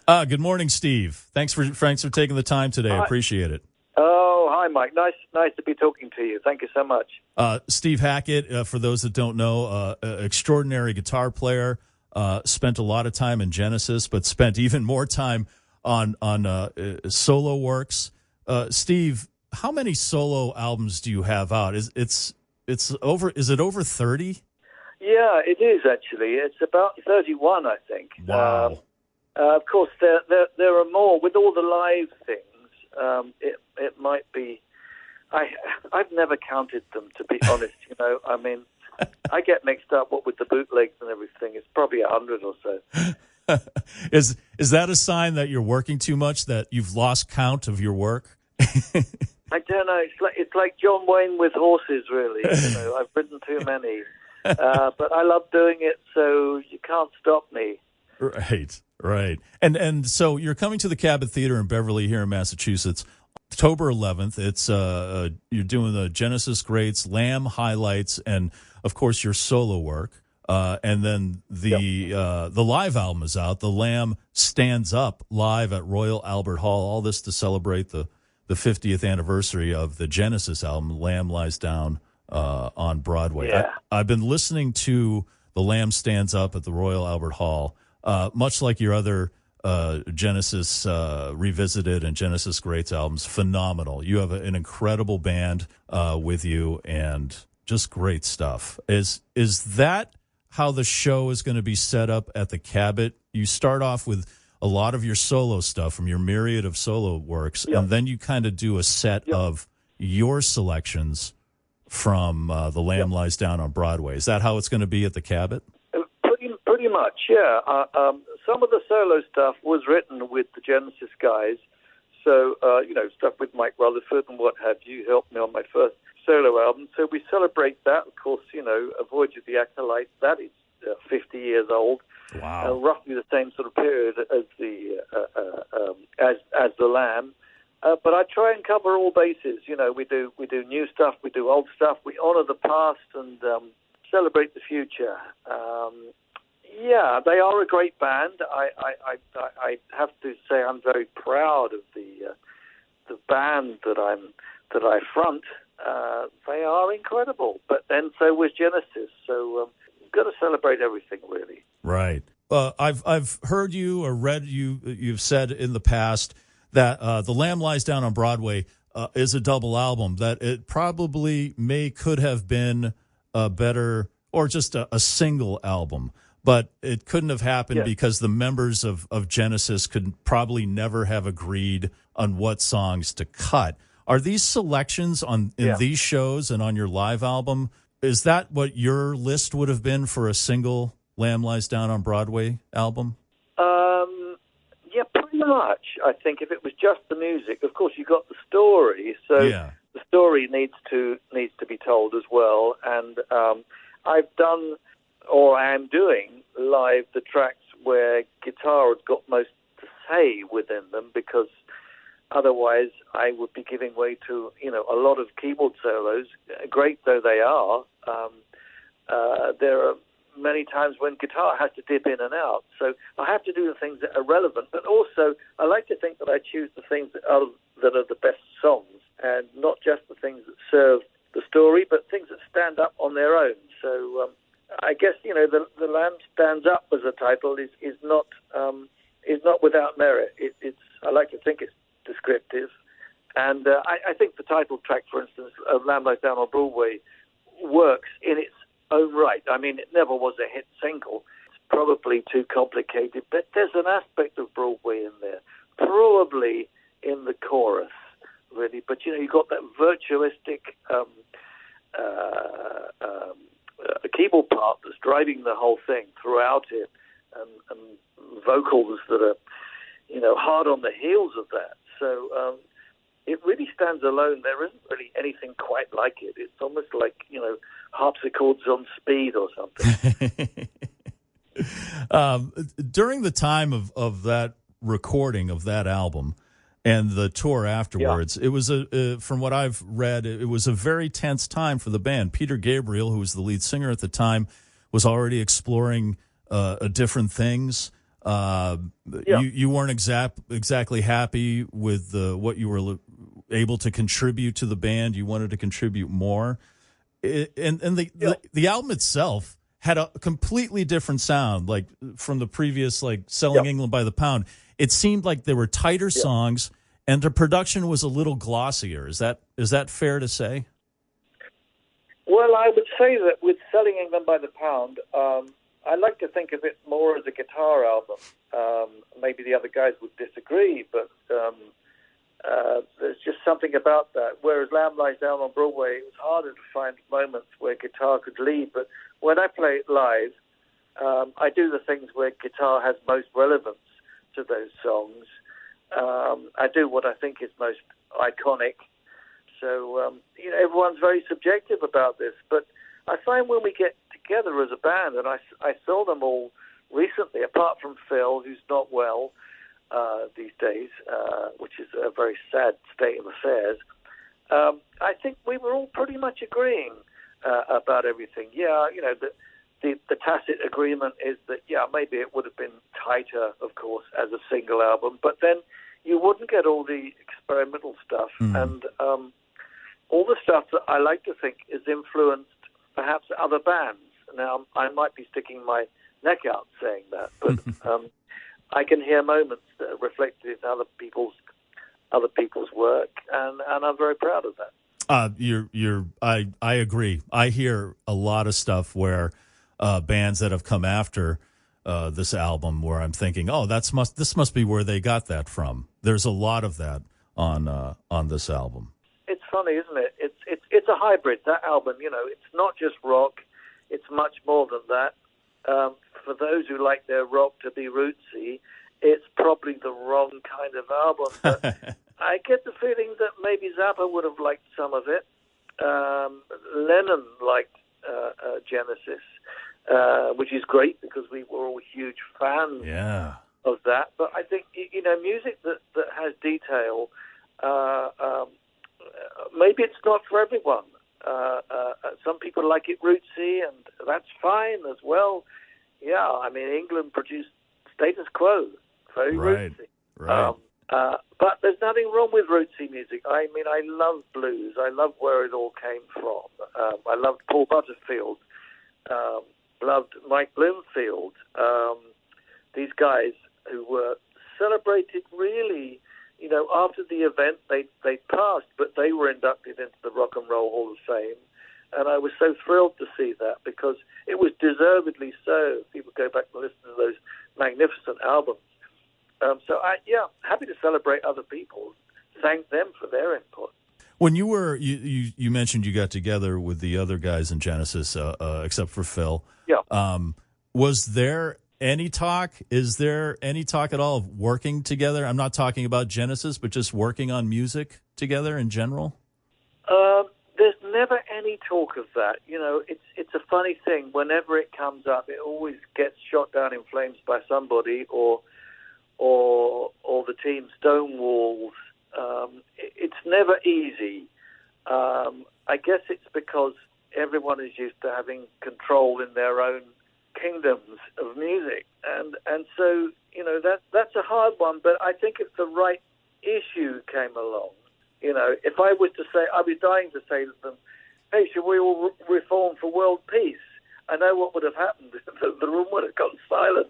Good morning, Steve. Thanks for taking the time today. I appreciate it. Oh, hi, Mike. Nice to be talking to you. Thank you so much. Steve Hackett, for those that don't know, extraordinary guitar player, spent a lot of time in Genesis, but spent even more time on solo works. Steve, how many solo albums do you have out? Is it over 30? Yeah, it is actually. It's about 31, I think. Wow. Of course, there are more with all the live things. It might be. I've never counted them, to be honest. I mean, I get mixed up with the bootlegs and everything. It's probably 100 or so. Is that a sign that you're working too much? That you've lost count of your work? I don't know. It's like John Wayne with horses, really. I've ridden too many, but I love doing it, so you can't stop me. Right. And so you're coming to the Cabot Theater in Beverly here in Massachusetts, October 11th. It's you're doing the Genesis Greats, Lamb highlights, and of course your solo work. And then the live album is out. The Lamb Stands Up live at Royal Albert Hall. All this to celebrate the 50th anniversary of the Genesis album, Lamb Lies Down on Broadway. Yeah. I've been listening to The Lamb Stands Up at the Royal Albert Hall. Much like your other Genesis Revisited and Genesis Greats albums, phenomenal. You have an incredible band with you and just great stuff. Is that how the show is going to be set up at the Cabot? You start off with a lot of your solo stuff from your myriad of solo works, and then you kind of do a set of your selections from The Lamb Lies Down on Broadway. Is that how it's going to be at the Cabot? Pretty much, yeah. Some of the solo stuff was written with the Genesis guys, so stuff with Mike Rutherford and what have you helped me on my first solo album. So we celebrate that. Of course, A Voyage of the Acolyte, that is 50 years old. Wow. Roughly the same sort of period as the Lamb. But I try and cover all bases. We do new stuff, we do old stuff, we honor the past and celebrate the future. Yeah, they are a great band. I have to say I'm very proud of the band that I front. They are incredible, but then so was Genesis. So got to celebrate everything, really. Right. I've heard you or read you've said in the past that The Lamb Lies Down on Broadway is a double album. That it probably could have been a better or just a single album. But it couldn't have happened because the members of Genesis could probably never have agreed on what songs to cut. Are these selections in these shows and on your live album, is that what your list would have been for a single Lamb Lies Down on Broadway album? Yeah, pretty much. I think if it was just the music, of course you got the story, so the story needs to be told as well. And I've done, or I am doing, live the tracks where guitar has got most to say within them, because otherwise I would be giving way to, a lot of keyboard solos, great though they are. There are many times when guitar has to dip in and out. So I have to do the things that are relevant, but also I like to think that I choose the things that are the best songs, and not just the things that serve the story, but things that stand up on their own. So I guess the Lamb Stands Up as a title is not without merit. I like to think it's descriptive, and I think the title track, for instance, of Lamb Lies Down on Broadway, works in its own right. I mean, it never was a hit single. It's probably too complicated, but there's an aspect of Broadway in there, probably in the chorus, really. But you've got that virtuistic keyboard part that's driving the whole thing throughout it, and vocals that are, hard on the heels of that. So it really stands alone. There isn't really anything quite like it. It's almost like, harpsichords on speed or something. During the time of that recording of that album and the tour afterwards, it was from what I've read, it was a very tense time for the band. Peter Gabriel, who was the lead singer at the time, was already exploring different things. You weren't exactly happy with what you were able to contribute to the band. You wanted to contribute more. The album itself had a completely different sound, like from the previous, like Selling England by the Pound. It seemed like there were tighter songs, and the production was a little glossier. Is that fair to say? Well, I would say that with Selling England by the Pound, I like to think of it more as a guitar album. Maybe the other guys would disagree, but there's just something about that. Whereas Lamb Lies Down on Broadway, it was harder to find moments where guitar could lead. But when I play it live, I do the things where guitar has most relevance to those songs. I do what I think is most iconic. So, everyone's very subjective about this. But I find when we get together as a band, and I saw them all recently, apart from Phil, who's not well these days, which is a very sad state of affairs, I think we were all pretty much agreeing about everything. Yeah, the tacit agreement is that, maybe it would have been tighter, of course, as a single album, but then you wouldn't get all the experimental stuff. And all the stuff that I like to think is influenced perhaps other bands. Now, I might be sticking my neck out saying that, but I can hear moments that are reflected in other people's work, and I'm very proud of that. I agree. I hear a lot of stuff where bands that have come after this album, where I'm thinking, oh, this must be where they got that from. There's a lot of that on this album. It's funny, isn't it? It's a hybrid. That album, it's not just rock. It's much more than that. For those who like their rock to be rootsy, it's probably the wrong kind of album. But I get the feeling that maybe Zappa would have liked some of it. Lennon liked Genesis, which is great because we were all huge fans of that. But I think, music that has detail, maybe it's not for everyone. Some people like it rootsy, and that's fine as well. Yeah, I mean, England produced Status Quo, very rootsy. Right. But there's nothing wrong with rootsy music. I mean, I love blues. I love where it all came from. I loved Paul Butterfield. Loved Mike Bloomfield. These guys who were celebrated really, after the event, they passed, but they were inducted into the Rock and Roll Hall of Fame. And I was so thrilled to see that because it was deservedly so. People go back and listen to those magnificent albums. So, happy to celebrate other people. Thank them for their input. When you were, you mentioned you got together with the other guys in Genesis, except for Phil. Yeah. Was there any talk? Is there any talk at all of working together? I'm not talking about Genesis, but just working on music together in general? There's never any talk of that. It's a funny thing. Whenever it comes up, it always gets shot down in flames by somebody, or the team stonewalls. It's never easy. I guess it's because everyone is used to having control in their own kingdoms of music, and so that's a hard one. But I think if the right issue came along, if I was to say, I'd be dying to say to them, "Hey, should we all reform for world peace?" I know what would have happened. The room would have gone silent.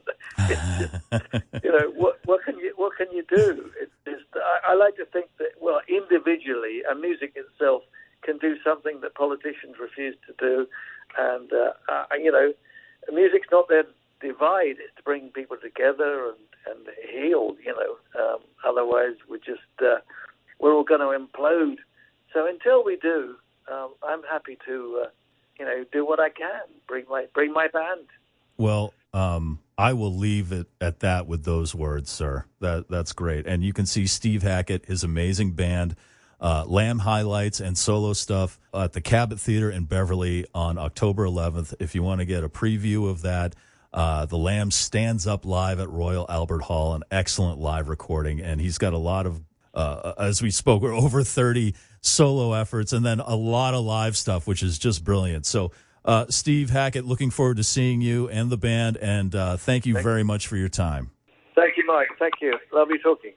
What can you do? I like to think that, well, individually, and music itself can do something that politicians refuse to do. And, music's not there to divide. It's to bring people together and heal, Otherwise, we're all going to implode. So until we do, I'm happy to, do what I can, bring my band. Well, I will leave it at that with those words, sir. That's great. And you can see Steve Hackett, his amazing band, Lamb highlights and solo stuff at the Cabot Theater in Beverly on October 11th. If you want to get a preview of that, the Lamb stands up live at Royal Albert Hall, an excellent live recording. And he's got a lot of, as we spoke, we're over 30 solo efforts and then a lot of live stuff, which is just brilliant. So, Steve Hackett, looking forward to seeing you and the band, and thank you very much for your time. Mike. Thank you. Lovely talking.